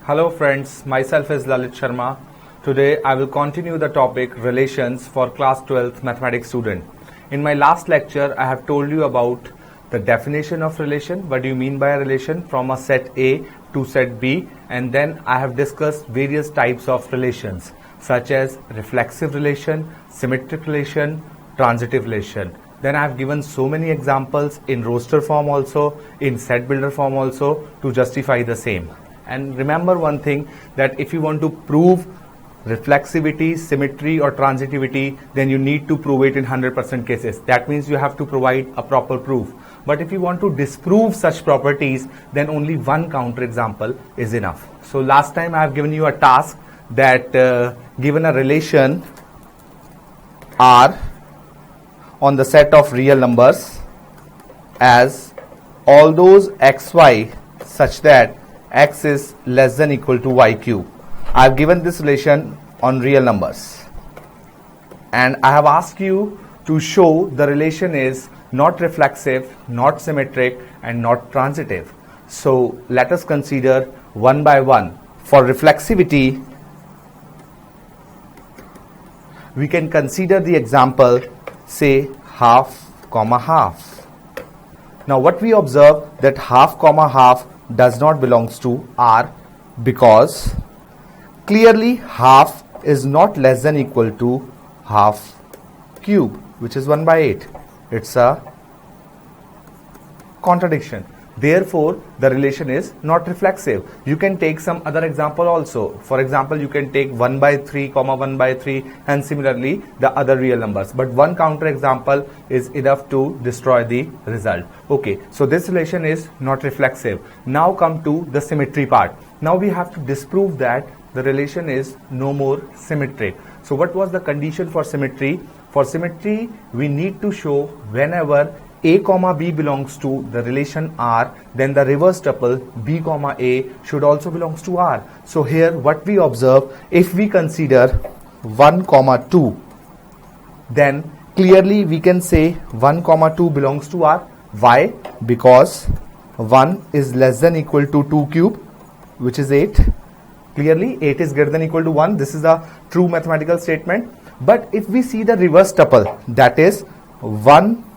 Hello friends, myself is Lalit Sharma. Today I will continue the topic relations for class 12th mathematics student. In my last lecture I have told you about the definition of relation, what do you mean by a relation from a set A to set B, and then I have discussed various types of relations such as reflexive relation, symmetric relation, transitive relation. Then I have given so many examples in roster form also, in set builder form also to justify the same. And remember one thing, that if you want to prove reflexivity, symmetry or transitivity, then you need to prove it in 100% cases. That means you have to provide a proper proof. But if you want to disprove such properties, then only one counterexample is enough. So last time I have given you a task that given a relation R on the set of real numbers as all those xy such that x is less than equal to y cube. I have given this relation on real numbers and I have asked you to show the relation is not reflexive, not symmetric and not transitive. So let us consider one by one. For reflexivity, we can consider the example, say half comma half. Now what we observe, that half comma half does not belongs to R because clearly half is not less than equal to half cube, which is 1 by 8. It's a contradiction. Therefore, the relation is not reflexive. You can take some other example also. For example, you can take 1 by 3 comma 1 by 3 and similarly the other real numbers. But one counter example is enough to destroy the result. Okay, so this relation is not reflexive. Now come to the symmetry part. Now we have to disprove that the relation is no more symmetric. So what was the condition for symmetry? For symmetry, we need to show whenever A comma B belongs to the relation R, then the reverse tuple B comma A should also belongs to R. So here what we observe, if we consider 1 comma 2, then clearly we can say 1 comma 2 belongs to R. Why? Because 1 is less than equal to 2 cube, which is 8. Clearly 8 is greater than equal to 1. This is a true mathematical statement. But if we see the reverse tuple, that is 1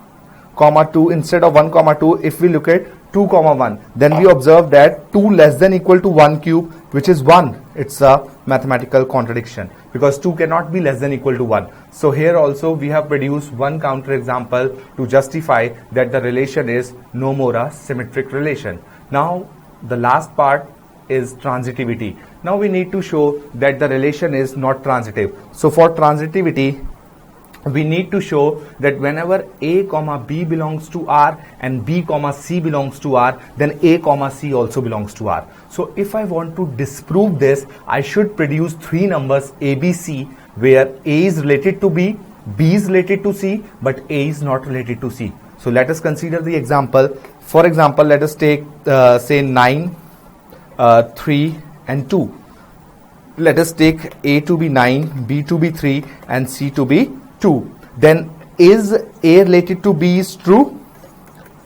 comma 2, instead of 1 comma 2, if we look at 2 comma 1, then we observe that 2 less than equal to 1 cube, which is 1. It's a mathematical contradiction because 2 cannot be less than equal to 1. So here also we have produced one counter example to justify that the relation is no more a symmetric relation. Now the last part is transitivity. Now we need to show that the relation is not transitive. So for transitivity, we need to show that whenever A comma B belongs to R and B comma C belongs to R, then A comma C also belongs to R. So if I want to disprove this, I should produce three numbers A, B, C, where A is related to B, B is related to C, but A is not related to C. So let us consider the example. For example, let us take say 9, 3 and 2. Let us take A to be 9, B to be 3 and C to be 2. Then is A related to B is true?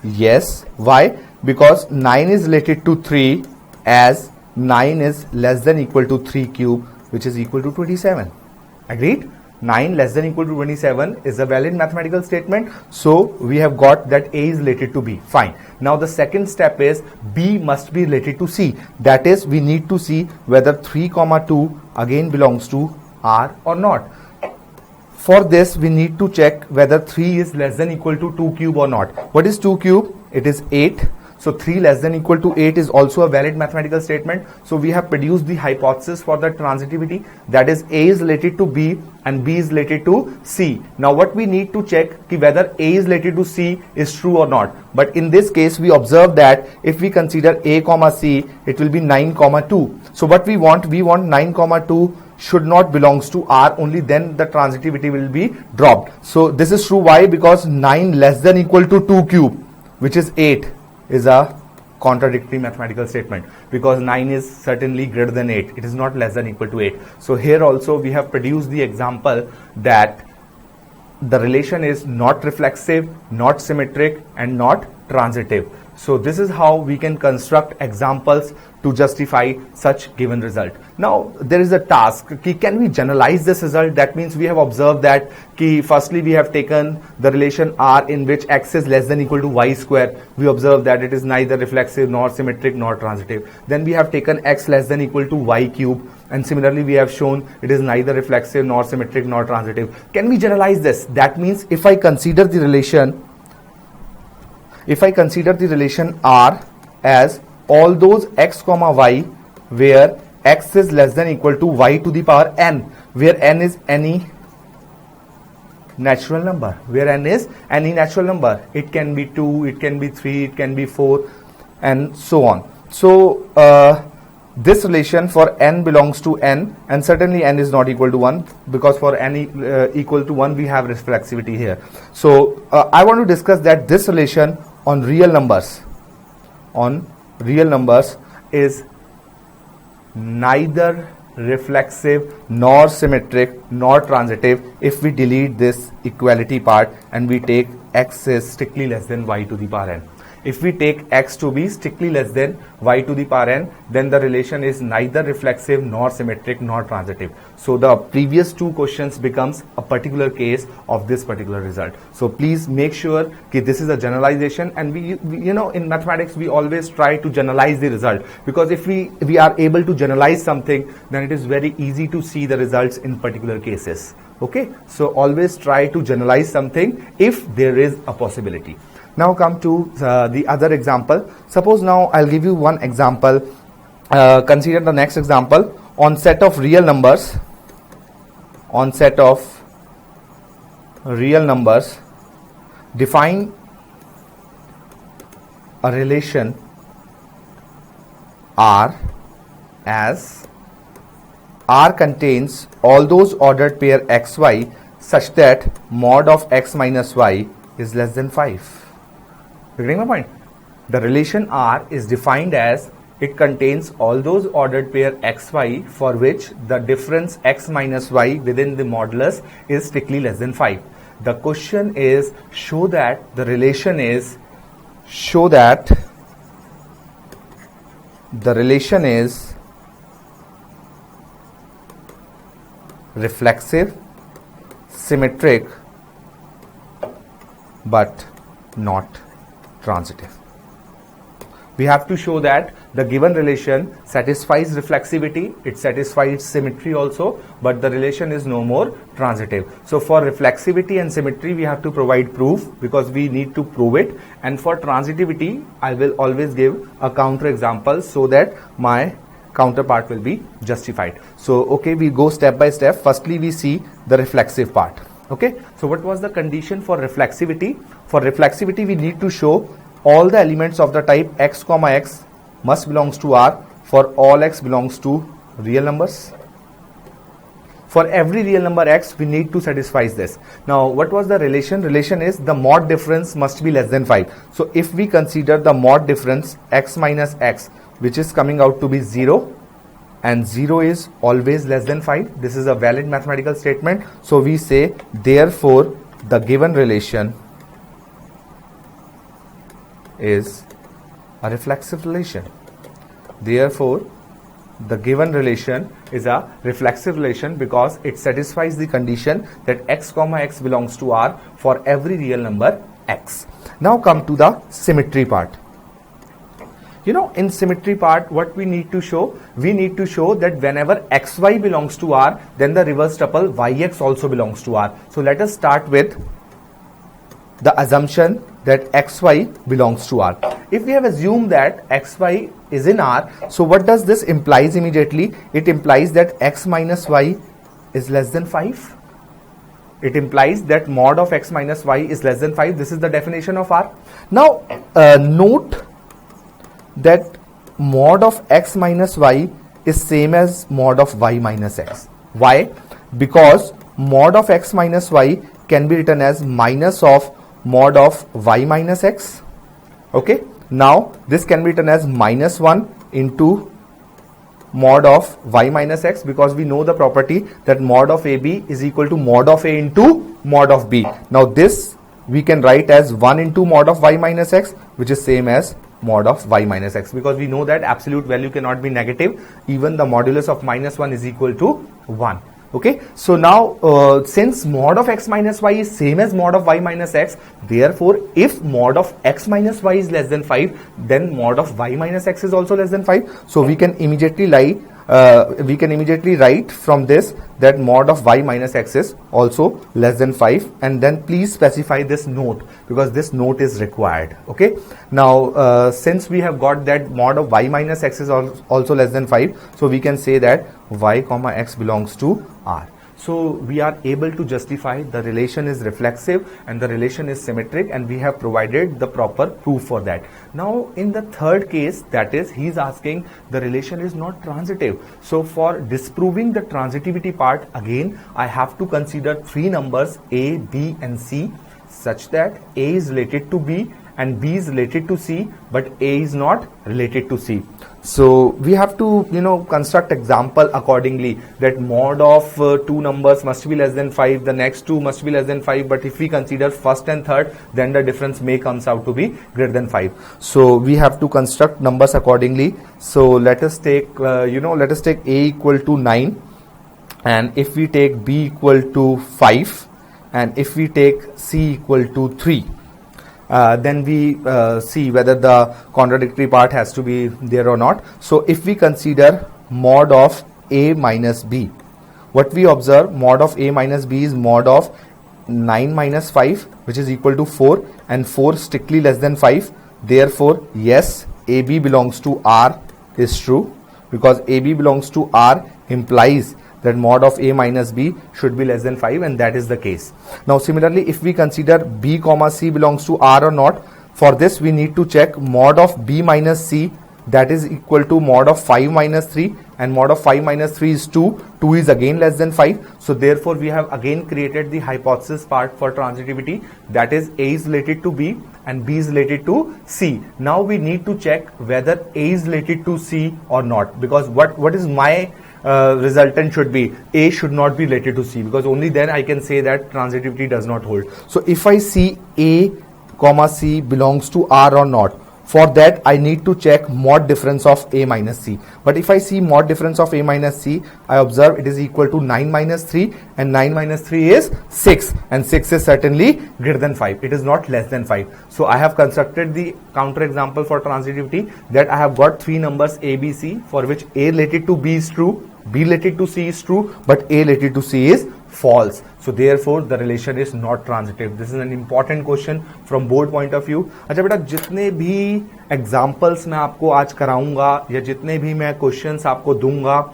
Yes. Why? Because 9 is related to 3 as 9 is less than equal to 3 cube, which is equal to 27. Agreed? 9 less than equal to 27 is a valid mathematical statement. So we have got that A is related to B. Fine. Now the second step is B must be related to C. That is, we need to see whether 3 comma 2 again belongs to R or not. For this, we need to check whether 3 is less than equal to 2 cube or not. What is 2 cube? It is 8. So 3 less than equal to 8 is also a valid mathematical statement. So we have produced the hypothesis for the transitivity, that is A is related to B and B is related to C. Now what we need to check whether A is related to C is true or not. But in this case, we observe that if we consider A comma C, it will be 9 comma 2. So what we want 9 comma 2 should not belongs to R, only then the transitivity will be dropped. So this is true. Why? Because 9 less than equal to 2 cube, which is 8, is a contradictory mathematical statement because 9 is certainly greater than 8. It is not less than equal to 8. So here also we have produced the example that the relation is not reflexive, not symmetric and not transitive. So this is how we can construct examples to justify such given result. Now there is a task, can we generalize this result? That means we have observed that firstly we have taken the relation R in which x is less than equal to y square. We observe that it is neither reflexive nor symmetric nor transitive. Then we have taken x less than equal to y cube, and similarly we have shown it is neither reflexive nor symmetric nor transitive. Can we generalize this? That means if I consider the relation R as all those x comma y where x is less than equal to y to the power n, where n is any natural number, it can be 2, it can be 3, it can be 4, and so on. So this relation for n belongs to n, and certainly n is not equal to 1, because for n equal to 1 we have reflexivity here. So I want to discuss that this relation on real numbers is neither reflexive nor symmetric nor transitive if we delete this equality part and we take x is strictly less than y to the power n. If we take x to be strictly less than y to the power n, then the relation is neither reflexive nor symmetric nor transitive. So the previous two questions becomes a particular case of this particular result. So please make sure that this is a generalization, and we in mathematics we always try to generalize the result, because if we are able to generalize something, then it is very easy to see the results in particular cases. Okay, so always try to generalize something if there is a possibility. Now come to the other example. Suppose now I'll give you one example. Consider the next example. On set of real numbers, define a relation R as R contains all those ordered pair xy such that mod of x minus y is less than 5. You getting my point? The relation R is defined as it contains all those ordered pair xy for which the difference x minus y within the modulus is strictly less than 5. The question is show that the relation is reflexive, symmetric, but not transitive. We have to show that the given relation satisfies reflexivity, it satisfies symmetry also, but the relation is no more transitive. So for reflexivity and symmetry we have to provide proof, because we need to prove it, and for transitivity I will always give a counter example so that my counterpart will be justified. So okay, we go step by step. Firstly we see the reflexive part. Okay, so what was the condition for reflexivity? For reflexivity we need to show all the elements of the type x comma x must belongs to R for all x belongs to real numbers. For every real number x we need to satisfy this. Now what was the relation? Relation is the mod difference must be less than 5. So if we consider the mod difference x minus x, which is coming out to be 0, and 0 is always less than 5, this is a valid mathematical statement. So we say therefore the given relation is a reflexive relation. Therefore the given relation is a reflexive relation because it satisfies the condition that x comma x belongs to R for every real number x. Now come to the symmetry part. In symmetry part, what we need to show? We need to show that whenever xy belongs to R, then the reverse tuple yx also belongs to R. So let us start with the assumption that xy belongs to R. If we have assumed that xy is in R, so what does this implies immediately? It implies that x minus y is less than 5. It implies that mod of x minus y is less than 5. This is the definition of R. Now note that mod of x minus y is same as mod of y minus x. Why? Because mod of x minus y can be written as minus of mod of y minus x. Okay, now this can be written as minus 1 into mod of y minus x, because we know the property that mod of AB is equal to mod of A into mod of B. Now this we can write as 1 into mod of y minus x, which is same as mod of y minus x, because we know that absolute value cannot be negative. Even the modulus of minus 1 is equal to 1. Okay, so now since mod of x minus y is same as mod of y minus x, therefore if mod of x minus y is less than 5, then mod of y minus x is also less than 5. So we can immediately write from this that mod of y minus x is also less than 5, and then please specify this note, because this note is required. Okay, now since we have got that mod of y minus x is also less than 5, so we can say that y comma x belongs to R. So we are able to justify the relation is reflexive and the relation is symmetric, and we have provided the proper proof for that. Now in the third case, that is, he is asking the relation is not transitive. So for disproving the transitivity part, again I have to consider three numbers A, B and C, such that A is related to B and B is related to C, but A is not related to C. So we have to construct example accordingly, that mod of two numbers must be less than 5, the next two must be less than 5, but if we consider first and third, then the difference may comes out to be greater than 5. So we have to construct numbers accordingly. So let us take A equal to 9, and if we take B equal to 5, and if we take C equal to 3, then we see whether the contradictory part has to be there or not. So if we consider mod of A minus B, what we observe, mod of A minus B is mod of 9 minus 5, which is equal to 4, and 4 strictly less than 5. Therefore, yes, AB belongs to R is true, because AB belongs to R implies that mod of A minus B should be less than 5, and that is the case. Now similarly, if we consider B comma C belongs to R or not, for this we need to check mod of B minus C, that is equal to mod of 5 minus 3, and mod of 5 minus 3 is 2. 2 is again less than 5. So therefore we have again created the hypothesis part for transitivity, that is A is related to B and B is related to C. Now we need to check whether A is related to C or not, because what is my resultant should be A should not be related to C, because only then I can say that transitivity does not hold. So if I see A comma C belongs to R or not, for that I need to check mod difference of A minus C. But if I see mod difference of A minus C, I observe it is equal to 9 minus 3, and 9 minus 3 is 6, and 6 is certainly greater than 5. It is not less than 5. So I have constructed the counter example for transitivity, that I have got three numbers A, B, C, for which A related to B is true, B related to C is true, but A related to C is false. So therefore the relation is not transitive. This is an important question from board point of view. अच्छा बेटा, जितने भी examples मैं आपको आज कराऊंगा या जितने भी मैं questions आपको दूंगा,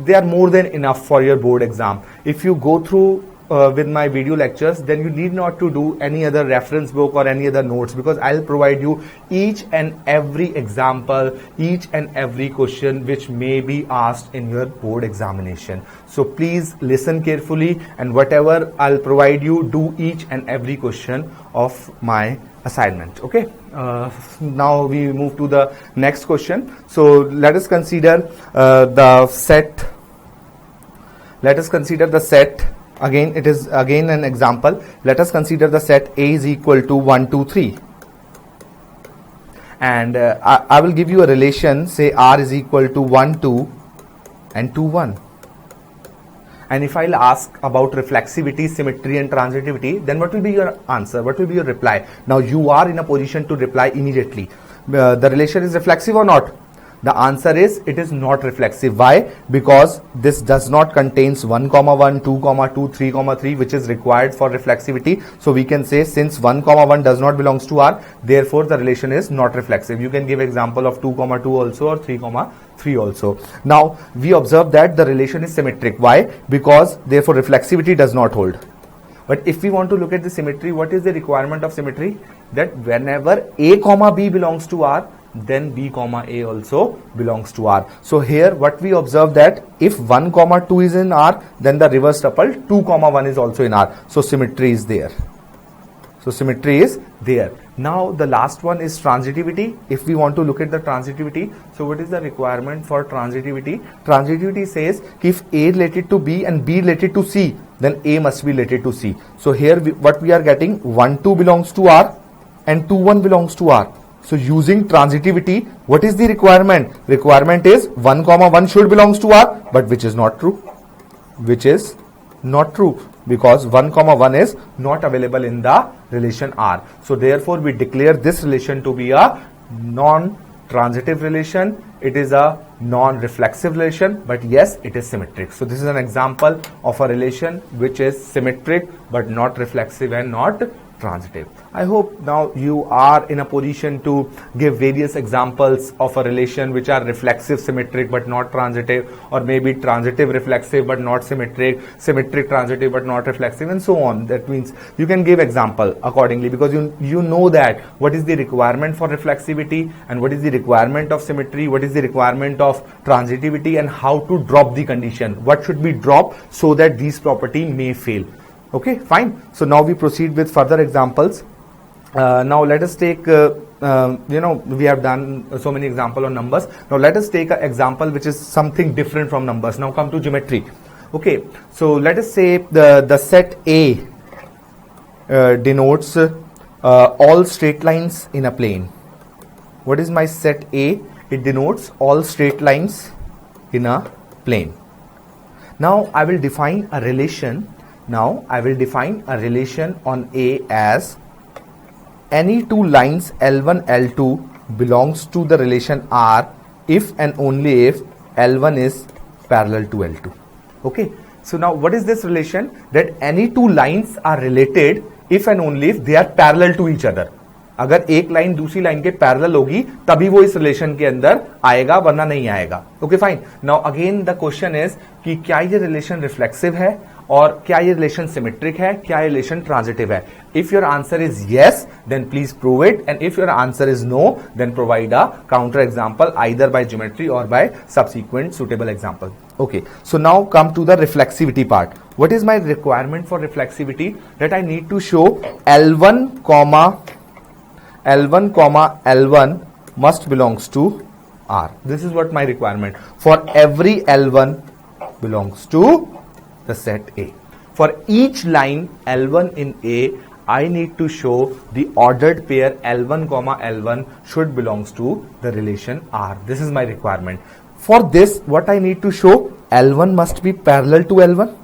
they are more than enough for your board exam. If you go through with my video lectures, then you need not to do any other reference book or any other notes, because I'll provide you each and every example, each and every question which may be asked in your board examination. So please listen carefully, and whatever I'll provide you, do each and every question of my assignment. Okay, now we move to the next question. So let us consider the set. Let us consider the set. Again, it is again an example. Let us consider the set A is equal to 1, 2, 3. And I will give you a relation, say R is equal to 1, 2 and 2, 1. And if I'll ask about reflexivity, symmetry and transitivity, then what will be your answer? What will be your reply? Now you are in a position to reply immediately. The relation is reflexive or not? The answer is it is not reflexive. Why? Because this does not contains 1, 1, 2, 2, 3, 3, which is required for reflexivity. So we can say since 1, 1 does not belongs to R, therefore the relation is not reflexive. You can give example of 2, 2 also, or 3, 3 also. Now we observe that the relation is symmetric. Why? Because therefore reflexivity does not hold. But if we want to look at the symmetry, what is the requirement of symmetry? That whenever A comma B belongs to R, then B comma A also belongs to R. So here what we observe, that if 1 comma 2 is in R, then the reverse tuple 2 comma 1 is also in R. So symmetry is there. So symmetry is there. Now the last one is transitivity. If we want to look at the transitivity, so what is the requirement for transitivity? Transitivity says if A related to B and B related to C, then A must be related to C. So here what we are getting, 1 2 belongs to R and 2 1 belongs to R. So using transitivity, what is the requirement? Requirement is 1 comma 1 should belongs to R, but which is not true. Which is not true, because 1 comma 1 is not available in the relation R. So therefore we declare this relation to be a non-transitive relation. It is a non-reflexive relation, but yes, it is symmetric. So this is an example of a relation which is symmetric but not reflexive and not transitive. I hope now you are in a position to give various examples of a relation which are reflexive symmetric but not transitive, or maybe transitive reflexive but not symmetric, symmetric transitive but not reflexive, and so on. That means you can give example accordingly, because you know that what is the requirement for reflexivity and what is the requirement of symmetry, what is the requirement of transitivity, and how to drop the condition, what should be dropped so that these property may fail. Okay, fine. So now we proceed with further examples. Now let us take, we have done so many examples on numbers. Now let us take an example which is something different from numbers. Now come to geometry. Okay, so let us say the set A denotes all straight lines in a plane. What is my set A? It denotes all straight lines in a plane. Now I will define a relation. Now I will define a relation on A as any two lines L1, L2 belongs to the relation R if and only if L1 is parallel to L2. Okay. So now what is this relation? That any two lines are related if and only if they are parallel to each other. अगर एक line दूसरी line के parallel होगी तभी वो इस relation के अंदर आएगा, वरना नहीं आएगा. Okay fine. Now again the question is कि क्या ये रिलेशन रिफ्लेक्सिव है और क्या ये रिलेशन सिमेट्रिक है, क्या ये रिलेशन ट्रांजिटिव है. If your answer is yes then please prove it, and if your answer is no then provide a counter example either by geometry or by subsequent suitable example. Okay, so now come to the reflexivity part. What is my requirement for reflexivity? That I need to show L1 comma L1 must belongs to R. This is what my requirement. For every L1 belongs to the set A. For each line L1 in A, I need to show the ordered pair L1 comma L1 should belongs to the relation R. This is my requirement. For this, what I need to show, L1 must be parallel to L1.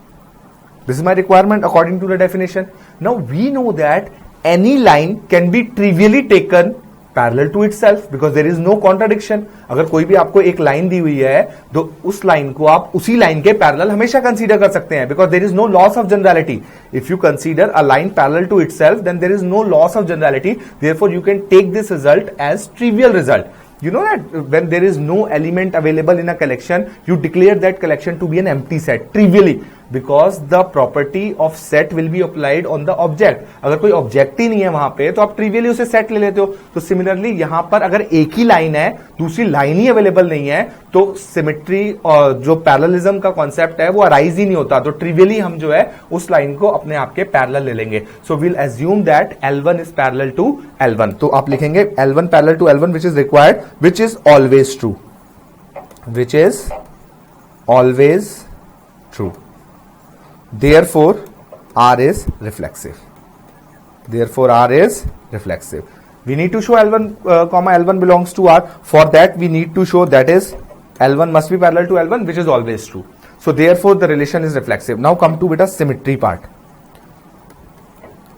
This is my requirement according to the definition. Now we know that any line can be trivially taken parallel to itself because there is no contradiction. अगर कोई भी आपको एक line दी हुई है तो उस line को आप उसी लाइन के पैरेलल हमेशा कंसीडर कर सकते हैं, because there is no loss of generality. If you consider a line parallel to itself, then there is no loss of generality. Therefore, you can take this result as trivial result. You know that when there is no element available in a collection, you declare that collection to be an empty set trivially, because the property of set will be applied on the object. अगर कोई object ही नहीं है वहां पे तो आप ट्रिवियली उसे set ले लेते हो. तो सिमिलरली यहां पर अगर एक ही लाइन है, दूसरी लाइन ही अवेलेबल नहीं है, तो सिमेट्री और जो पैरेललिज्म का कॉन्सेप्ट है वो अराइज ही नहीं होता. तो ट्रिवियली हम जो है उस लाइन को अपने आप के पैरेलल ले लेंगे. So will assume that L1 is parallel to L1. तो आप लिखेंगे L1 parallel to L1 which is required, which is always true, which is always true. Therefore R is reflexive. Therefore R is reflexive. We need to show L1 comma L1 belongs to R. For that we need to show that is L1 must be parallel to L1, which is always true. So therefore the relation is reflexive. Now come to beta symmetry part.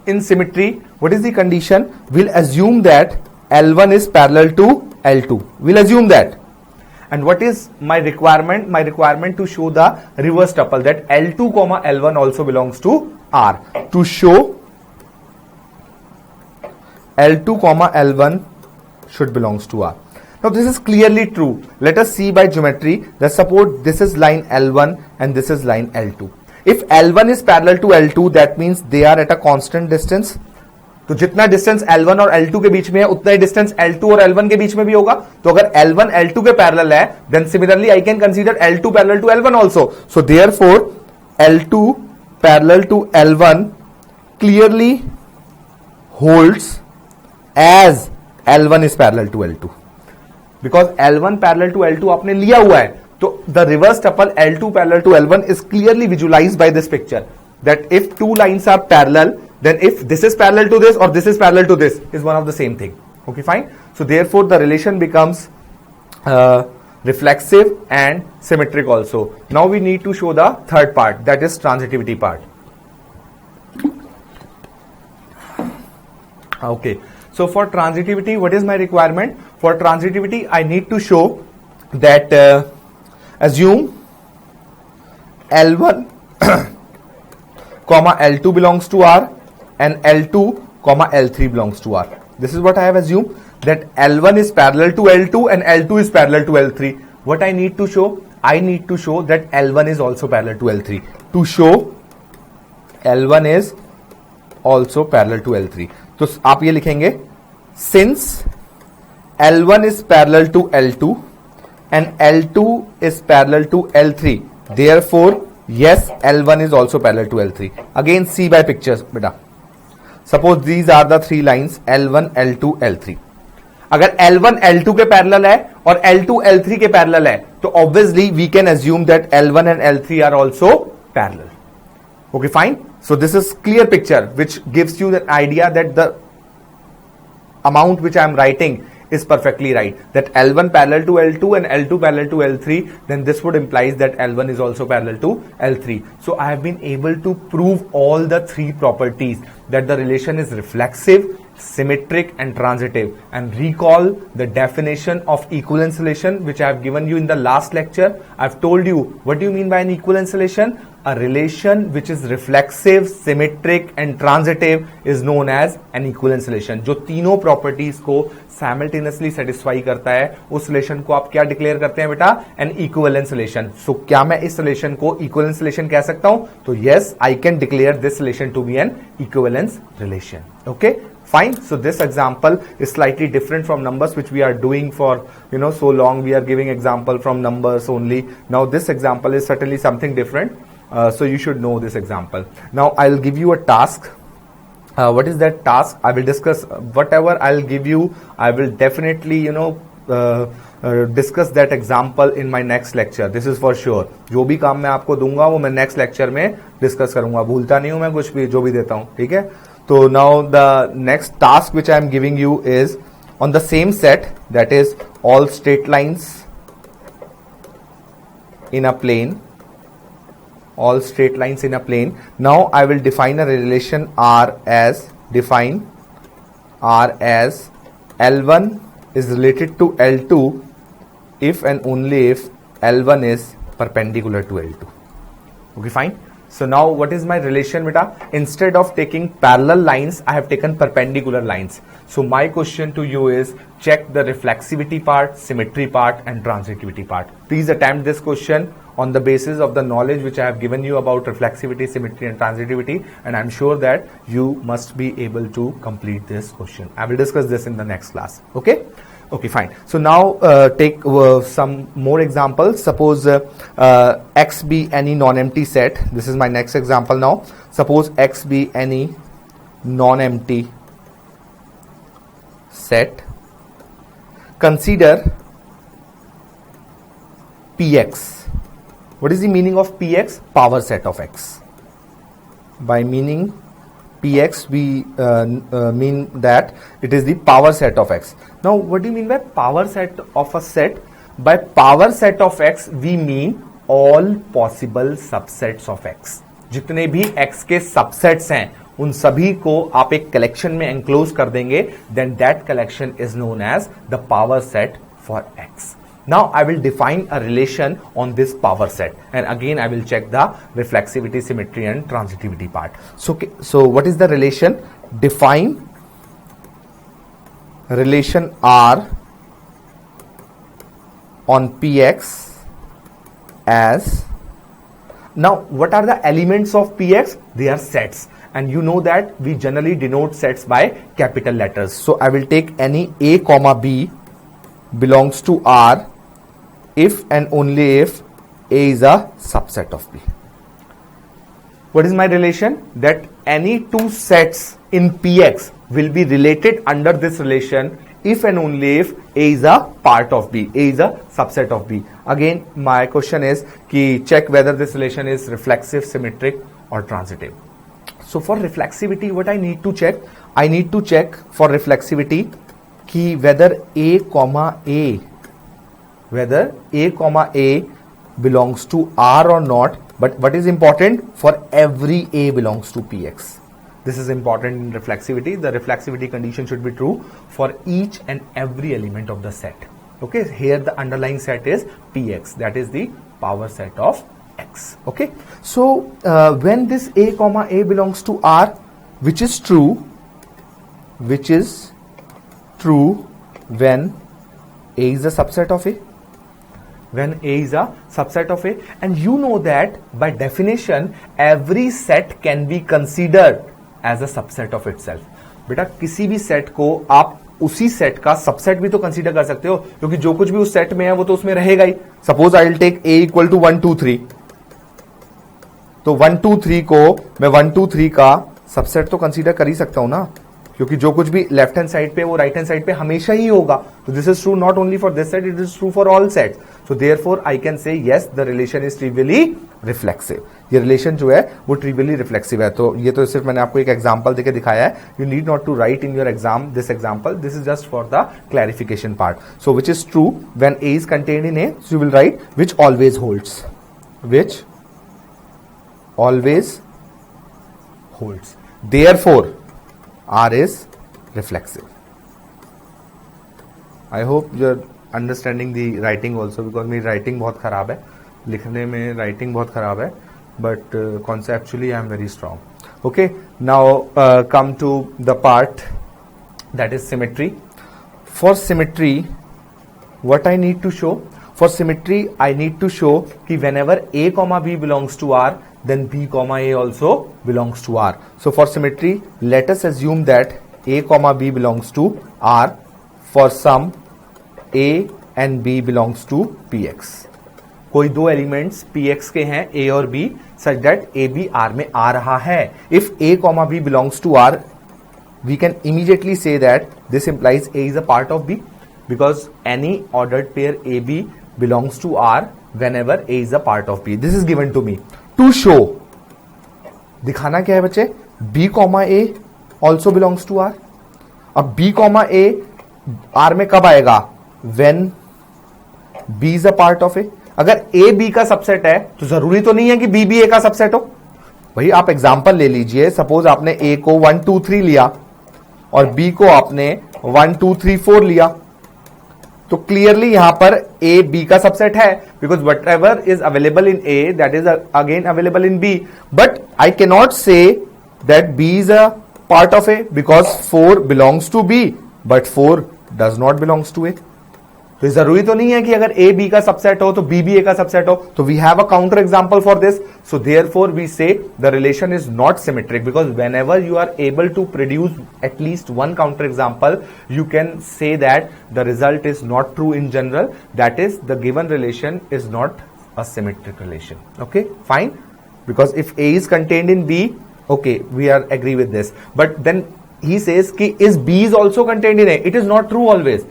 In symmetry, what is the condition? We'll assume that L1 is parallel to L2. We'll assume that. And what is my requirement? My requirement to show the reverse tuple, that L2 comma L1 also belongs to R. To show L2 comma L1 should belongs to R. Now this is clearly true. Let us see by geometry that suppose this is line L1 and this is line L2. If L1 is parallel to L2, that means they are at a constant distance. तो जितना distance L1 और L2 के बीच में है उतना ही distance L2 और L1 के बीच में भी होगा. तो अगर L1 L2 के पैरेलल है, then similarly I can consider L2 parallel to L1 also. So therefore L2 parallel to L1 clearly holds as L1 is parallel to L2, because L1 parallel to L2 आपने लिया हुआ है. तो the reverse tuple L2 parallel to L1 is clearly visualised by this picture. that if two lines are parallel, then if this is parallel to this or this is parallel to this is one of the same thing. Okay, fine. So therefore the relation becomes reflexive and symmetric also. Now we need to show the third part, that is transitivity part. Okay, so for transitivity, what is my requirement? For transitivity, I need to show that assume L1 comma L2 belongs to R and L2 comma L3 belongs to R. This is what I have assumed, that L1 is parallel to L2 and L2 is parallel to L3. What I need to show? I need to show that L1 is also parallel to L3. To show L1 is also parallel to L3. तो आप ये लिखेंगे, since L1 is parallel to L2 and L2 is parallel to L3, therefore yes, L1 is also parallel to L3. Again see by pictures beta. Suppose these are the three lines L1, L2, L3. अगर L1 L2 के parallel है और L2 L3 के parallel है, तो obviously we can assume that L1 and L3 are also parallel. Okay, fine. So this is clear picture which gives you the idea that the amount which I am writing is perfectly right, that L1 parallel to L2 and L2 parallel to L3, then this would implies that L1 is also parallel to L3. So I have been able to prove all the three properties, that the relation is reflexive, symmetric and transitive. And recall the definition of equivalence relation which I have given you in the last lecture. I have told you, what do you mean by an equivalence relation? A relation which is reflexive, symmetric and transitive is known as an equivalence relation. जो तीनों properties को simultaneously satisfy करता है, उस relation को आप क्या declare करते हैं बेटा? An equivalence relation. So क्या मैं इस relation को equivalence relation कह सकता हूं? तो yes, I can declare this relation to be an equivalence relation. Okay, fine. So this example is slightly different from numbers which we are doing for so long. We are giving example from numbers only. Now this example is certainly something different. So you should know this example. Now I'll give you a task. What is that task? I will discuss whatever I'll give you. I will definitely discuss that example in my next lecture. This is for sure. जो भी काम मैं आपको दूंगा वो मैं next lecture में discuss करूंगा. भूलता नहीं हूं मैं कुछ भी, जो भी देता हूं. ठीक है? So now the next task which I am giving you is on the same set, that is all straight lines in a plane. All straight lines in a plane. Now I will define a relation R as L1 is related to L2 if and only if L1 is perpendicular to L2. Okay, fine. So now what is my relation beta? Instead of taking parallel lines, I have taken perpendicular lines. So my question to you is, check the reflexivity part, symmetry part and transitivity part. Please attempt this question on the basis of the knowledge which I have given you about reflexivity, symmetry and transitivity, and I'm sure that you must be able to complete this question. I will discuss this in the next class. Okay? Okay, fine. So now take some more examples. Suppose X be any non-empty set. This is my next example now. Suppose X be any non-empty set. Consider Px. What is the meaning of Px? Power set of X. By meaning Px, we mean that it is the power set of X. Now, what do you mean by power set of a set? By power set of X, we mean all possible subsets of X. जितने भी X के subsets हैं, उन सभी को आप एक collection में enclose कर देंगे, then that collection is known as the power set for X. Now I will define a relation on this power set, and again I will check the reflexivity, symmetry and transitivity part. So what is the relation? Define relation R on Px as, now what are the elements of Px? They are sets, and you know that we generally denote sets by capital letters. So I will take any A comma B belongs to R if and only if A is a subset of B. What is my relation? That any two sets in Px will be related under this relation if and only if A is a part of B, A is a subset of B. Again, my question is कि check whether this relation is reflexive, symmetric or transitive. So for reflexivity, what I need to check? I need to check for reflexivity कि whether A comma A belongs to R or not. But what is important? For every A belongs to PX. This is important in reflexivity. The reflexivity condition should be true for each and every element of the set. Okay, here the underlying set is PX, that is the power set of X. Okay, so when this A comma A belongs to R, which is true when A is a subset of A. When A is a subset of A, and you know that by definition every set can be considered as a subset of itself. बेटा किसी भी set को आप उसी set का subset भी तो consider कर सकते हो, क्योंकि जो कुछ भी उस सेट में है वो तो उसमें रहेगा ही. Suppose I will take A equal to 1 2 3, तो 1 2 3 को मैं 1 2 3 का सबसेट तो कंसीडर कर ही सकता हूं ना, क्योंकि जो कुछ भी लेफ्ट हैंड साइड पे वो राइट हैंड साइड पे हमेशा ही होगा. तो this is true not only for this set, it is true for all sets. So therefore I can say yes the relation is trivially reflexive. ये relation जो है वो ट्रिवियली रिफ्लेक्सिव है. तो ये तो सिर्फ मैंने आपको एक एग्जांपल देके दिखाया है. You need not to write in your exam this example, this is just for the clarification part. So which is true when A is contained in A, so you will write which always holds, which always holds. Therefore, R is reflexive. I hope you're understanding the writing also, because मेरी writing बहुत खराब है, लिखने में writing बहुत खराब है, but conceptually I am very strong. Okay, now come to the part that is symmetry. For symmetry, what I need to show? For symmetry, I need to show कि whenever A comma B belongs to R, then B comma A also belongs to R. So for symmetry, let us assume that A comma B belongs to R for some A and B belongs to PX. कोई दो elements PX के हैं A और B such that AB R में आ रहा है. If A comma B belongs to R, we can immediately say that this implies A is a part of B, because any ordered pair AB belongs to R whenever A is a part of B. This is given to me. To show, दिखाना क्या है बच्चे? B comma A also belongs to R. अब B comma A R में कब आएगा? When B is a part of A. अगर A B का सबसेट है तो जरूरी तो नहीं है कि B भी A का सबसेट हो. भाई आप एग्जांपल ले लीजिए. सपोज आपने A को 1 2 3 लिया और B को आपने 1 2 3 4 लिया, तो क्लियरली यहां पर A B का सबसेट है, because whatever is available in A that is again available in B. But I can not say that B is a part of A because 4 belongs to B but 4 does not belongs to A. तो जरूरी तो नहीं है कि अगर A B का subset हो तो B भी A का सबसेट हो. तो we have a counter example for this. So therefore we say the relation is not symmetric, because whenever you are able to produce at least one counter example, you can say that the result is not true in general. That is, the given relation is not a symmetric relation. Okay, fine. Because if A is contained in B, okay, we are agree with this. But then he says ki is B is also contained in A. It is not true always.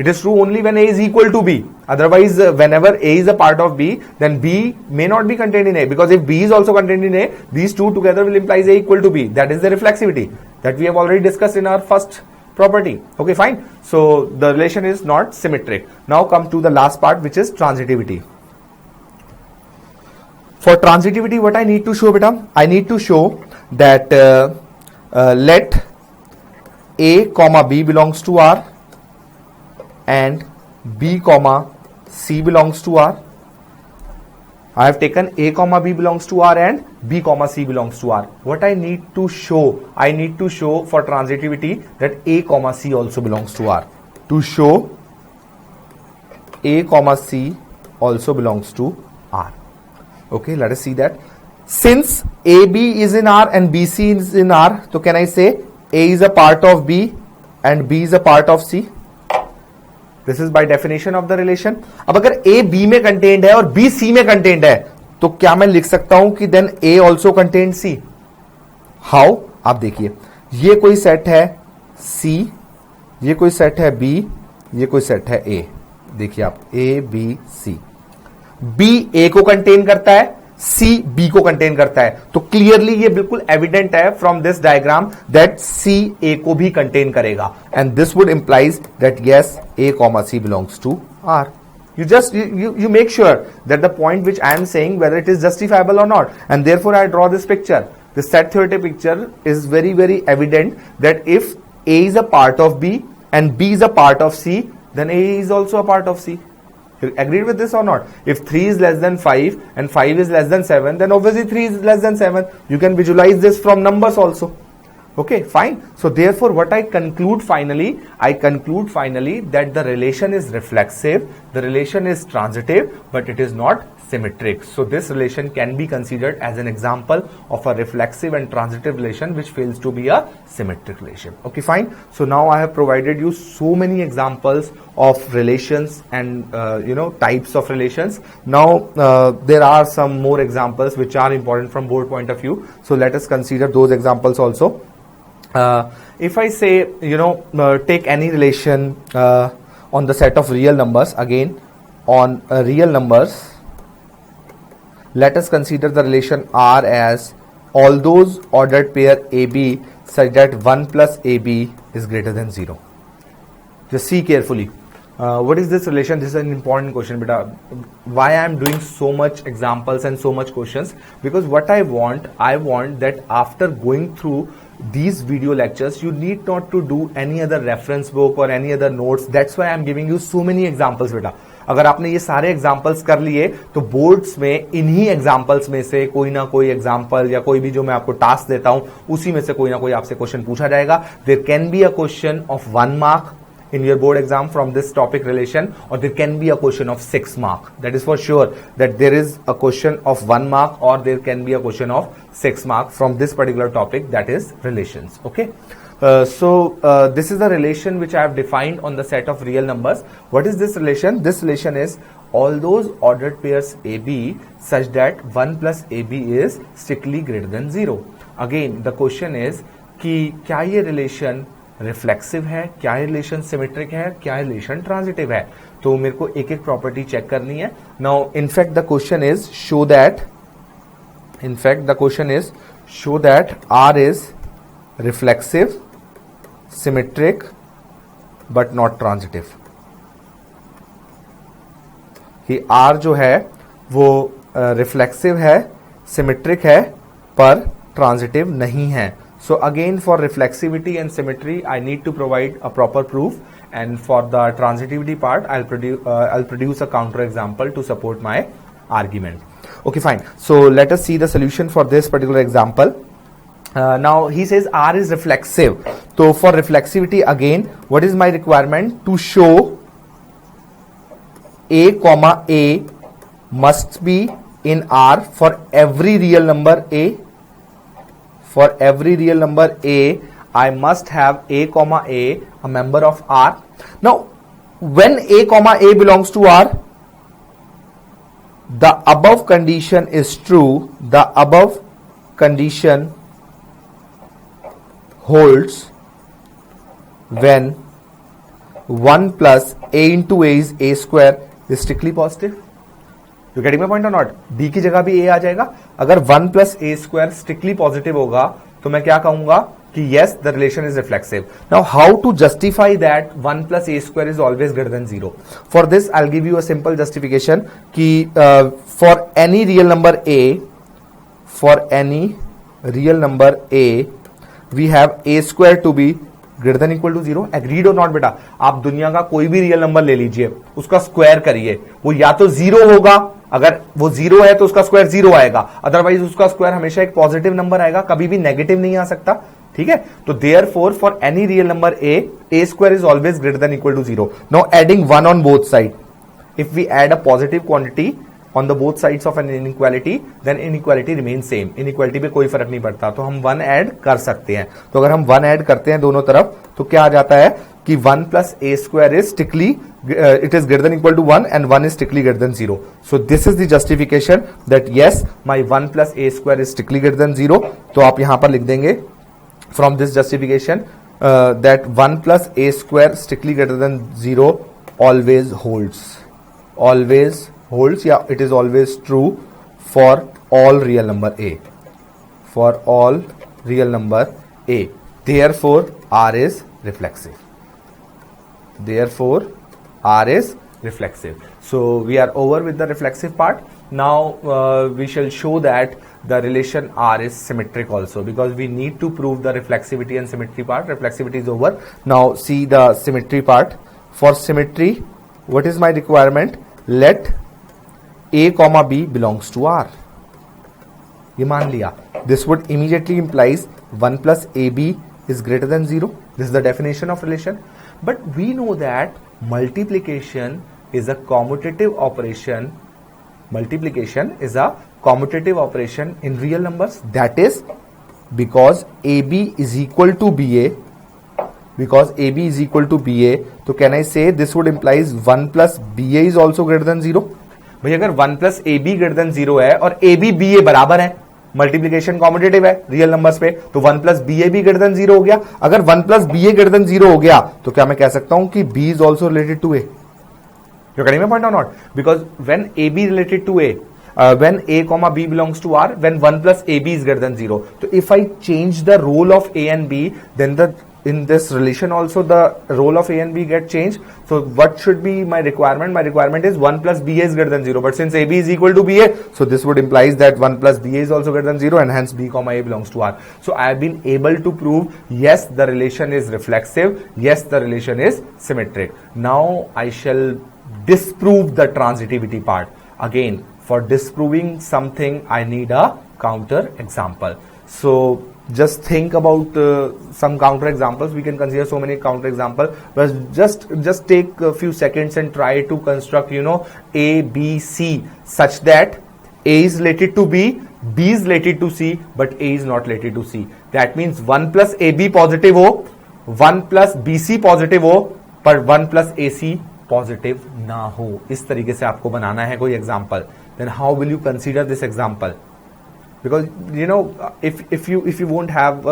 It is true only when A is equal to B. Otherwise, whenever A is a part of B, then B may not be contained in A. Because if B is also contained in A, these two together will imply A equal to B. That is the reflexivity that we have already discussed in our first property. Okay, fine. So the relation is not symmetric. Now come to the last part, which is transitivity. For transitivity, what I need to show, beta? I need to show that let A comma B belongs to R and B comma C belongs to R. I have taken A comma B belongs to R and B comma C belongs to R. What I need to show? I need to show for transitivity that A comma C also belongs to R. To show A comma C also belongs to R. Okay, let us see that. Since AB is in R and BC is in R, so can I say A is a part of B and B is a part of C? This is by definition of the relation. अब अगर A B में contained है और B C में contained है, तो क्या मैं लिख सकता हूं कि then A also contained C? How? आप देखिए, ये कोई सेट है C, ये कोई सेट है B, ये कोई सेट है A. देखिए आप A B C. B A को कंटेन करता है, C B को कंटेन करता है, तो क्लियरली ये बिल्कुल एविडेंट है from this diagram that C A को भी कंटेन करेगा, and this would implies that yes A comma C belongs to R. You just you make sure that the point which I am saying whether it is justifiable or not, and therefore I draw this picture. The set theoretic picture is very evident that if A is a part of B and B is a part of C, then A is also a part of C. You agreed with this or not? If 3 is less than 5 and 5 is less than 7, then obviously 3 is less than 7. You can visualize this from numbers also. Okay, fine. So therefore what I conclude finally that the relation is reflexive, the relation is transitive, but it is not symmetric. So this relation can be considered as an example of a reflexive and transitive relation which fails to be a symmetric relation. Okay, fine. So now I have provided you so many examples of relations and types of relations. Now there are some more examples which are important from board point of view. So let us consider those examples also. If I say, take any relation on the set of real numbers, again on real numbers, let us consider the relation R as all those ordered pair AB such that 1 plus AB is greater than 0. Just see carefully. What is this relation? This is an important question, beta. Why I am doing so much examples and so much questions? Because what I want that after going through these video lectures, you need not to do any other reference book or any other notes. That's why I am giving you so many examples, beta. अगर आपने ये सारे examples कर लिए तो boards में इन्हीं examples में से कोई ना कोई एग्जाम्पल या कोई भी जो मैं आपको टास्क देता हूं उसी में से कोई ना कोई आपसे क्वेश्चन पूछा जाएगा. There can be a question of 1 mark in your board exam from this topic relation, or there can be a question of 6 mark. That is for sure that there is a question of 1 mark or there can be a question of 6 mark from this particular topic, that is relations. Okay. So this is the relation which I have defined on the set of real numbers. What is this relation? This relation is all those ordered pairs AB such that 1 plus AB is strictly greater than 0. Again the question is कि क्या ये relation reflexive है, क्या relation symmetric है, क्या relation transitive है. तो मेरे को एक एक प्रॉपर्टी चेक करनी है. Now in fact the question is show that R is reflexive, symmetric but not transitive. कि आर जो है वो रिफ्लेक्सिव है, सिमेट्रिक है पर ट्रांजिटिव नहीं है. So again for reflexivity and symmetry I need to provide a proper proof, and for the transitivity part I'll produce a counter example to support my argument. Okay, fine. So let us see the solution for this particular example. Now he says R is reflexive. So for reflexivity again what is my requirement? To show A comma A must be in R for every real number A. For every real number A, I must have A comma A, a member of R. Now, when A comma A belongs to R, the above condition is true. The above condition holds when 1 plus A into A is A square is strictly positive. You getting my point or not? B की जगह भी A आ जाएगा. अगर 1 plus A square strictly positive होगा तो मैं क्या कहूंगा कि yes the relation is reflexive. Now how to justify that 1 plus A square is always greater than 0? For this I'll give you a simple justification कि for any real number A we have A square to be greater than equal to 0. Agreed or not बेटा? आप दुनिया का कोई भी real number ले लीजिए, उसका स्क्वायर करिए, वो या तो 0 होगा, अगर वो 0 है तो उसका स्क्वायर 0 आएगा, अदरवाइज उसका स्क्वायर हमेशा एक पॉजिटिव नंबर आएगा, कभी भी नेगेटिव नहीं आ सकता. ठीक है. तो therefore for any real number A square is always greater than equal to 0. Now adding 1 on both sides. If we add a positive quantity on the both sides of an inequality, then inequality remains same. Inequality पे कोई फर्क नहीं पड़ता, तो हम 1 add कर सकते हैं. तो अगर हम 1 ऐड करते हैं दोनों तरफ तो क्या आ जाता है कि 1 plus A square is strictly it is greater than equal to 1 and 1 is strictly greater than 0. So this is the justification that yes my 1 plus A square is strictly greater than 0. तो आप यहां पर लिख देंगे from this justification that 1 plus A square strictly greater than 0 always holds. Yeah, it is always true for all real number A. For all real number A. Therefore, R is reflexive. Therefore, R is reflexive. So we are over with the reflexive part. Now we shall show that the relation R is symmetric also, because we need to prove the reflexivity and symmetry part. Reflexivity is over. Now see the symmetry part. For symmetry, what is my requirement? Let A comma B belongs to R. ये मान लिया. This would immediately implies 1 plus AB is greater than 0. This is the definition of relation. But we know that multiplication is a commutative operation. Multiplication is a commutative operation in real numbers. That is because AB is equal to BA. Because AB is equal to BA, so can I say this would implies 1 plus BA is also greater than 0? भाई अगर 1 plus AB greater than 0 है और AB BA बराबर है, multiplication competitive है real numbers पे, तो 1 plus BA भी greater than 0 हो गया. अगर 1 plus BA greater than 0 हो गया तो क्या मैं कह सकता हूं कि B is also related to A? You're getting my point or not? Because when AB related to A, when A comma B belongs to R, when 1 plus AB is greater than 0. So if I change the role of A and B, then in this relation also the role of A and B get changed. So what should be my requirement? My requirement is 1 plus BA is greater than 0. But since AB is equal to BA, so this would implies that 1 plus BA is also greater than 0, and hence B comma A belongs to R. So I have been able to prove yes, the relation is reflexive. Yes, the relation is symmetric. Now I shall disprove the transitivity part. Again, for disproving something, I need a counter example. So just think about some counter examples. We can consider so many counter examples, but just take a few seconds and try to construct, A, B, C such that A is related to B, B is related to C, but A is not related to C. That means 1 plus AB positive हो, 1 plus BC positive हो, पर 1 plus AC positive ना हो. इस तरीके से आपको बनाना है कोई example. Then how will you consider this example? Because if you won't have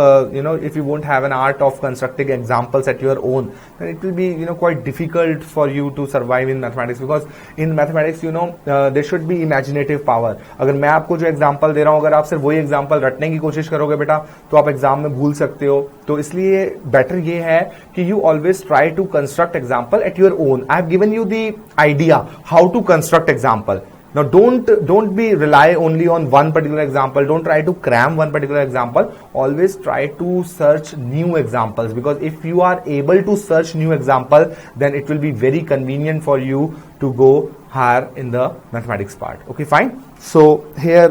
if you won't have an art of constructing examples at your own, then it will be quite difficult for you to survive in mathematics. Because in mathematics there should be imaginative power. अगर मैं आपको जो example दे रहा हूँ, अगर आप सिर्फ वही example रटने की कोशिश करोगे बेटा, तो आप exam में भूल सकते हो. तो इसलिए better ये है कि you always try to construct example at your own. I have given you the idea how to construct example. Now don't be rely only on one particular example. Don't try to cram one particular example. Always try to search new examples, because if you are able to search new example, then it will be very convenient for you to go higher in the mathematics part. Okay, fine. So here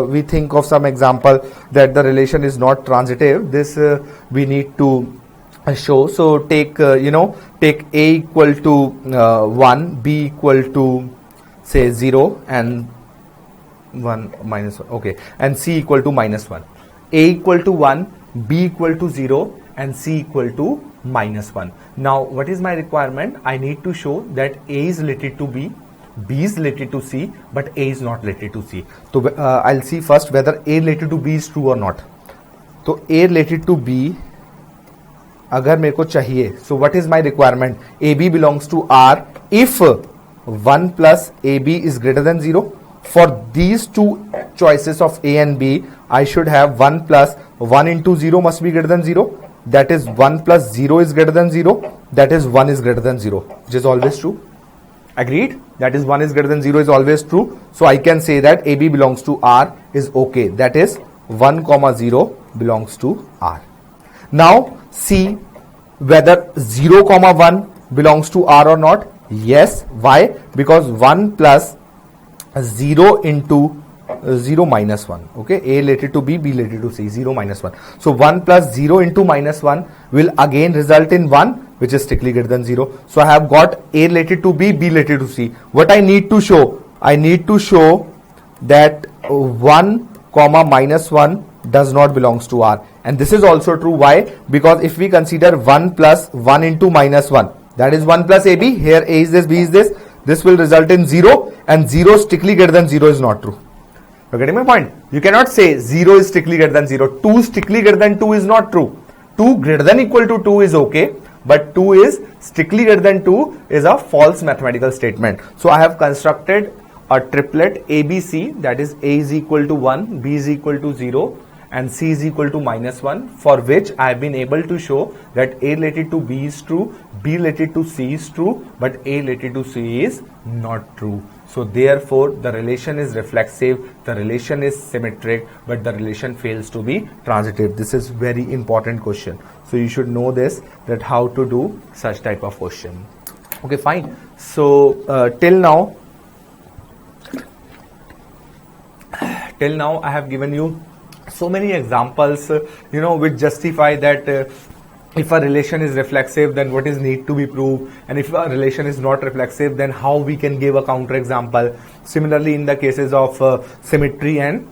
we think of some example that the relation is not transitive. This we need to show. So take take A equal to 1, B equal to say 0 and 1 minus 1, okay, and C equal to minus 1. A equal to 1, B equal to 0, and C equal to minus 1. Now what is my requirement? I need to show that A is related to B, B is related to C, but A is not related to C. So I'll see first whether A related to B is true or not. So A related to B अगर मेरे को चाहिए, so what is my requirement? AB belongs to R if 1 plus AB is greater than 0. For these two choices of A and B, I should have 1 plus 1 into 0 must be greater than 0. That is 1 plus 0 is greater than 0. That is 1 is greater than 0, which is always true. Agreed? That is 1 is greater than 0 is always true. So I can say that AB belongs to R is okay. That is 1 comma 0 belongs to R. Now see whether 0 comma 1 belongs to R or not. Yes. Why? Because 1 plus 0 into 0 minus 1. Okay. A related to B, B related to C. 0 minus 1. So 1 plus 0 into minus 1 will again result in 1, which is strictly greater than 0. So I have got A related to B, B related to C. What I need to show? I need to show that 1 comma minus 1 does not belongs to R. And this is also true. Why? Because if we consider 1 plus 1 into minus 1, that is 1 plus AB. Here A is this, B is this. This will result in 0, and 0 strictly greater than 0 is not true. You're getting my point? You cannot say 0 is strictly greater than 0. 2 strictly greater than 2 is not true. 2 greater than equal to 2 is okay, but 2 is strictly greater than 2 is a false mathematical statement. So I have constructed a triplet ABC, that is A is equal to 1, B is equal to 0 and C is equal to -1, for which I have been able to show that A related to B is true, B related to C is true, but A related to C is not true. So therefore the relation is reflexive, the relation is symmetric, but the relation fails to be transitive. This is very important question. So you should know this, that how to do such type of question. Okay, fine. So till now I have given you so many examples, which justify that if a relation is reflexive, then what is need to be proved, and if a relation is not reflexive, then how we can give a counter example. Similarly, in the cases of symmetry and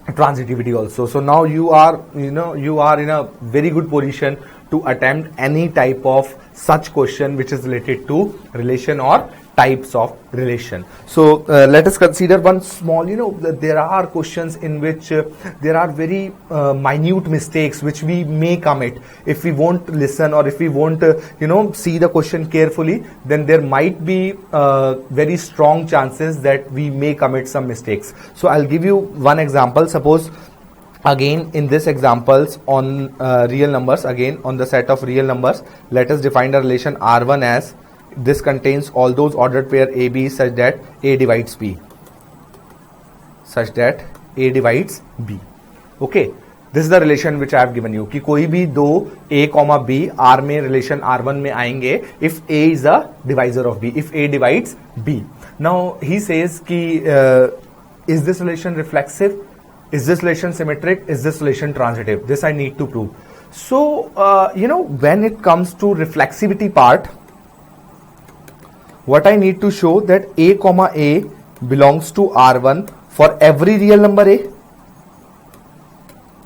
transitivity also. So now you are in a very good position to attempt any type of such question which is related to relation or types of relation. So let us consider one small, there are questions in which there are very minute mistakes which we may commit. If we won't listen or if we won't, see the question carefully, then there might be very strong chances that we may commit some mistakes. So I'll give you one example. Suppose again in this examples on real numbers, again on the set of real numbers, let us define the relation R1 as this contains all those ordered pair AB such that A divides B. Such that A divides B. Okay, this is the relation which I have given you. कि कोई भी दो A, B R में relation R1 में आएंगे if A is a divisor of B, if A divides B. Now he says कि is this relation reflexive? Is this relation symmetric? Is this relation transitive? This I need to prove. So when it comes to reflexivity part, what I need to show that A, A belongs to R1 for every real number A.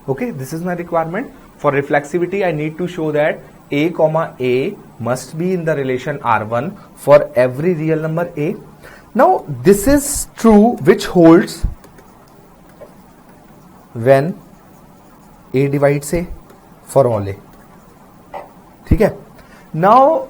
Okay, this is my requirement. For reflexivity, I need to show that A, A must be in the relation R1 for every real number A. Now, this is true which holds when A divides A for all A. ठीक है? Now,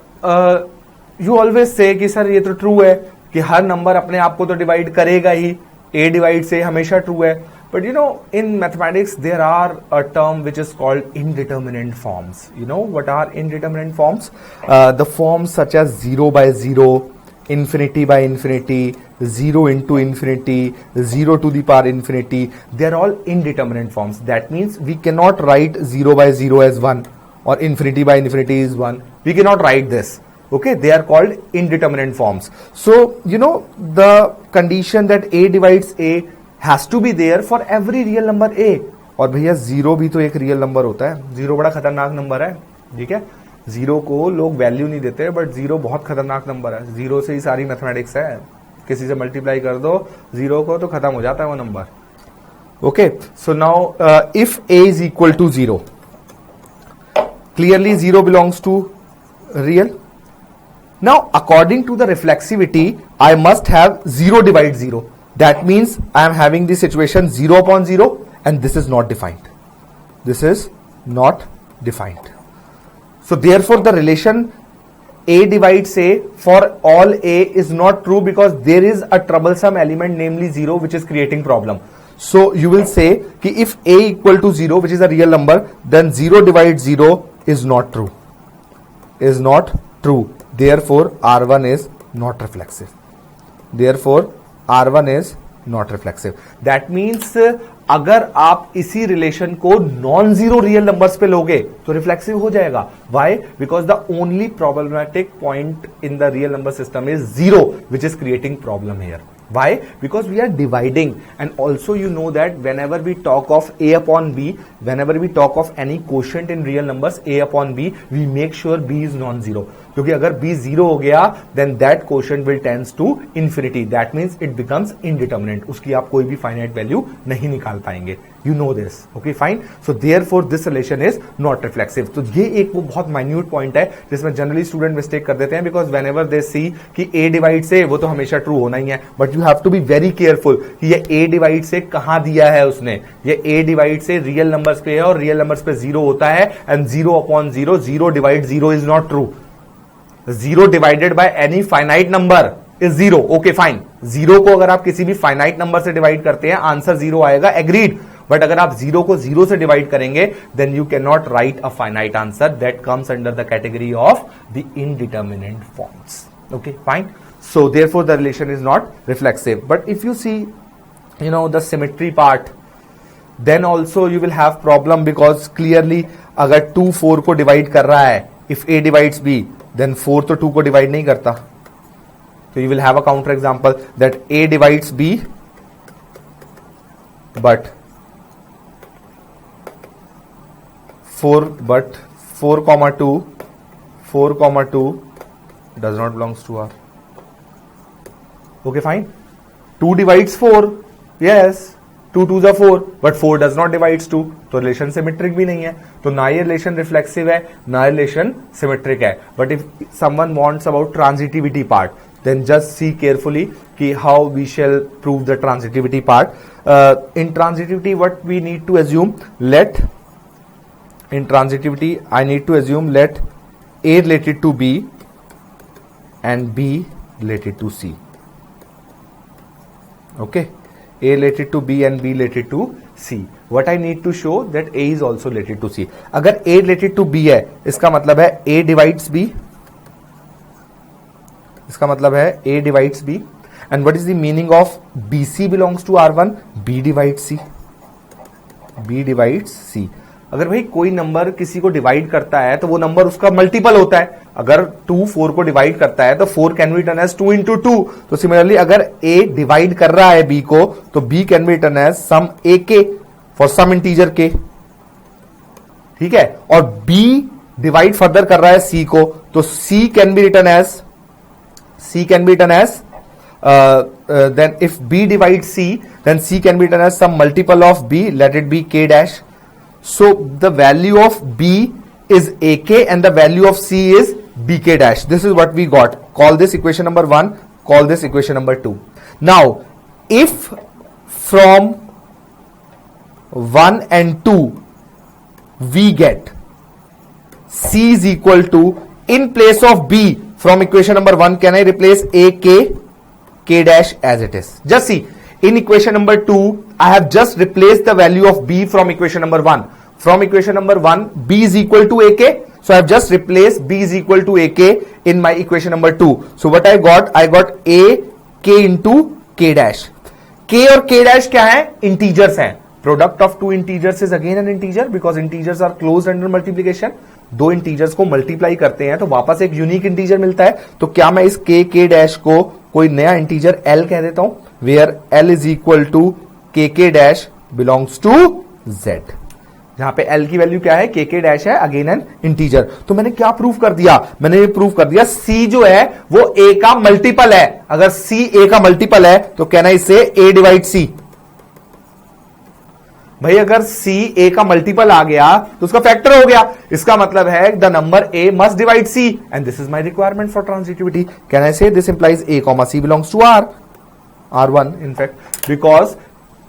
you always say कि sir ये तो true है कि हर number अपने आप को तो डिवाइड करेगा ही, A डिवाइड से हमेशा ट्रू है. But in mathematics there are a term which is called indeterminate forms. You know what are indeterminate forms? The forms such as 0 by 0, infinity by infinity, 0 into infinity, 0 to the power infinity, they are all indeterminate forms. That means we cannot write 0 by 0 as 1 or infinity by infinity is 1. We cannot write this. Okay, they are called indeterminate forms. So, the condition that A divides A has to be there for every real number A. और भैया 0 भी तो एक real number होता है. 0 बड़ा खतरनाक number है, ठीक है. 0 को लोग वैल्यू नहीं देते, बट 0 बहुत खतरनाक नंबर है. 0 से ही सारी मैथमेटिक्स है. किसी से मल्टीप्लाई कर दो 0 को तो खत्म हो जाता है वो number. Okay, so now if A is equal to 0, clearly 0 belongs to real. Now, according to the reflexivity, I must have 0 divide 0. That means I am having the situation 0 upon 0 and this is not defined. This is not defined. So, therefore, the relation A divides A for all A is not true because there is a troublesome element, namely 0, which is creating problem. So, you will say कि if A equal to 0, which is a real number, then 0 divides 0 is not true. Is not true. Therefore, R1 is not reflexive. Therefore, R1 is not reflexive. That means अगर आप इसी relation को non zero real numbers पे लोगे तो reflexive हो जाएगा. Why? Because the only problematic point in the real number system is 0, which is creating problem here. Why? Because we are dividing, and also you know that whenever we talk of A upon B, whenever we talk of any quotient in real numbers A upon B, we make sure B is non-zero. क्योंकि अगर B 0 हो गया, then that quotient will tends to infinity. That means it becomes indeterminate. उसकी आप कोई भी finite value नहीं निकाल पाएंगे. You know this. Okay, fine. So therefore this relation is not reflexive. तो ये एक वो बहुत minute point है जिसमें generally student mistake कर देते हैं, because whenever they see कि A divide से वो तो हमेशा true होना ही है, but you have to be very careful कि ये A divide से कहाँ दिया है उसने. ये A divide से real numbers पे है और real numbers पे 0 होता है, and 0 upon 0, 0 divide 0 is not true. 0 divided by any finite number is zero. Okay fine, zero को अगर आप किसी भी फाइनाइट नंबर से डिवाइड करते हैं आंसर जीरो आएगा, एग्रीड. बट अगर आप जीरो को जीरो से डिवाइड करेंगे then you can not write a finite answer. That comes under the category of the indeterminate forms. Okay fine. So therefore the relation is not reflexive. But if you see, the symmetry part, then also you will have problem, because clearly अगर 2 4 को divide कर रहा है, if A divides B, then 4 तो 2 को divide नहीं करता. So you will have a counter example that A divides B, but 4,2 does not belongs to R. Okay, fine. 2 divides 4. Yes. 2 2s are 4. But 4 does not divides 2. तो relation symmetric भी नहीं है. तो ना ये रिलेशन रिफ्लेक्सिव है, ना relation symmetric है. But if someone wants about transitivity part, then just see carefully कि how we shall prove the transitivity part. In transitivity, what we need to assume, in transitivity, I need to assume let A related to B and B related to C. Okay, A related to B and B related to C. What I need to show that A is also related to C. अगर A related to B है, इसका मतलब है A divides B. इसका मतलब है A divides B. And what is the meaning of BC belongs to R1? B divides C. B divides C. अगर भाई कोई नंबर किसी को डिवाइड करता है तो वो नंबर उसका मल्टीपल होता है. अगर 2 4 को डिवाइड करता है तो 4 can be written as 2 into 2. तो सिमिलरली अगर A डिवाइड कर रहा है B को तो B can be written as some AK for some integer K. ठीक है. और B डिवाइड फर्दर कर रहा है C को तो C can be written as then if B divides C, then C can be written as some multiple of B, let it be K dash. So the value of B is AK and the value of C is BK dash. This is what we got. Call this equation number 1, call this equation number 2. Now, if from 1 and 2 we get C is equal to, in place of B from equation number 1, can I replace AK, K dash as it is? Just see. In equation number 2, I have just replaced the value of B from equation number 1. From equation number 1, B is equal to AK. So I have just replaced B is equal to AK in my equation number 2. So what I got A, K into K dash. K और K dash क्या है? Integers हैं. Product of two integers is again an integer because integers are closed under multiplication. दो integers को multiply करते हैं तो वापस एक यूनिक इंटीजर मिलता है. तो क्या मैं इस K डैश को कोई नया इंटीजर L कह देता हूं, where L is equal to K dash belongs to Z. जहां पे L की वैल्यू क्या है? K डैश है, अगेन एन इंटीजर. तो मैंने क्या प्रूव कर दिया? मैंने ये प्रूव कर दिया C जो है वो A का मल्टीपल है. अगर C A का मल्टीपल है तो कैन आई से A डिवाइड C. भाई अगर C A का मल्टीपल आ गया तो उसका फैक्टर हो गया. इसका मतलब है the number A must divide C and this is my requirement for transitivity. Can I say this implies A comma C belongs to R1 in fact because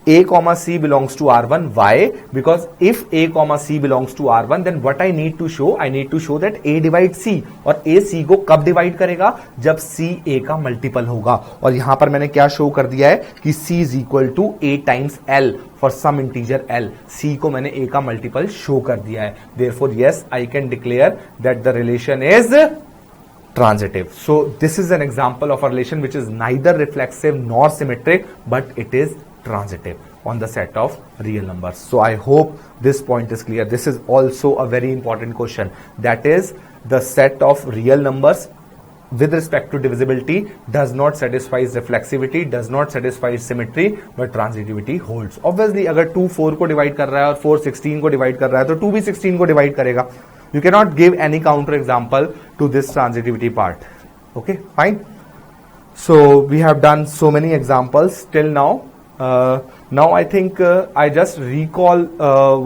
A comma C belongs to R1. Why? Because if A comma C belongs to R1 then what I need to show? I need to show that A divides C. और A C को कब divide करेगा? जब C A का multiple होगा. और यहां पर मैंने क्या शो कर दिया है कि C is equal to A times L for some integer L. C को मैंने A का मल्टीपल शो कर दिया है. Therefore yes, I can declare that the relation is transitive. So this is an example of a relation which is neither reflexive nor symmetric, but it is transitive on the set of real numbers. So I hope this point is clear. This is also a very important question. That is, the set of real numbers with respect to divisibility does not satisfy reflexivity, does not satisfy symmetry, but transitivity holds. Obviously, अगर 2 4 को divide कर रहा है और 4 16 को divide कर रहा है तो 2 भी 16 को divide करेगा. You cannot give any counter example to this transitivity part. Okay, fine. So we have done so many examples till now. Now I think I just recall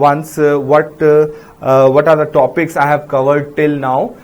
once what are the topics I have covered till now.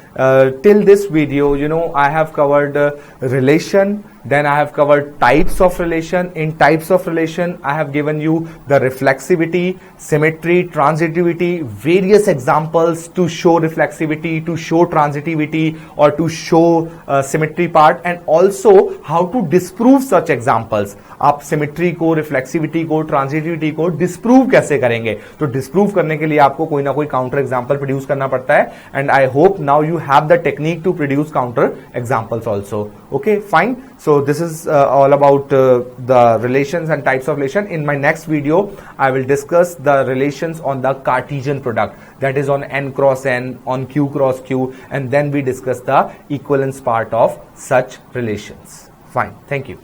Till this video, I have covered relation, Then I have covered types of relation. In types of relation, I have given you the reflexivity, symmetry, transitivity, various examples to show reflexivity, to show transitivity, or to show symmetry part, and also how to disprove such examples. आप symmetry को, reflexivity को, transitivity को disprove कैसे करेंगे? तो disprove करने के लिए आपको कोई ना कोई काउंटर एग्जांपल प्रोड्यूस करना पड़ता है, and I hope now you have the technique to produce counter examples also. Okay, fine. So this is all about the relations and types of relation. In my next video, I will discuss the relations on the Cartesian product, that is on n cross n, on q cross q, and then we discuss the equivalence part of such relations. Fine. Thank you.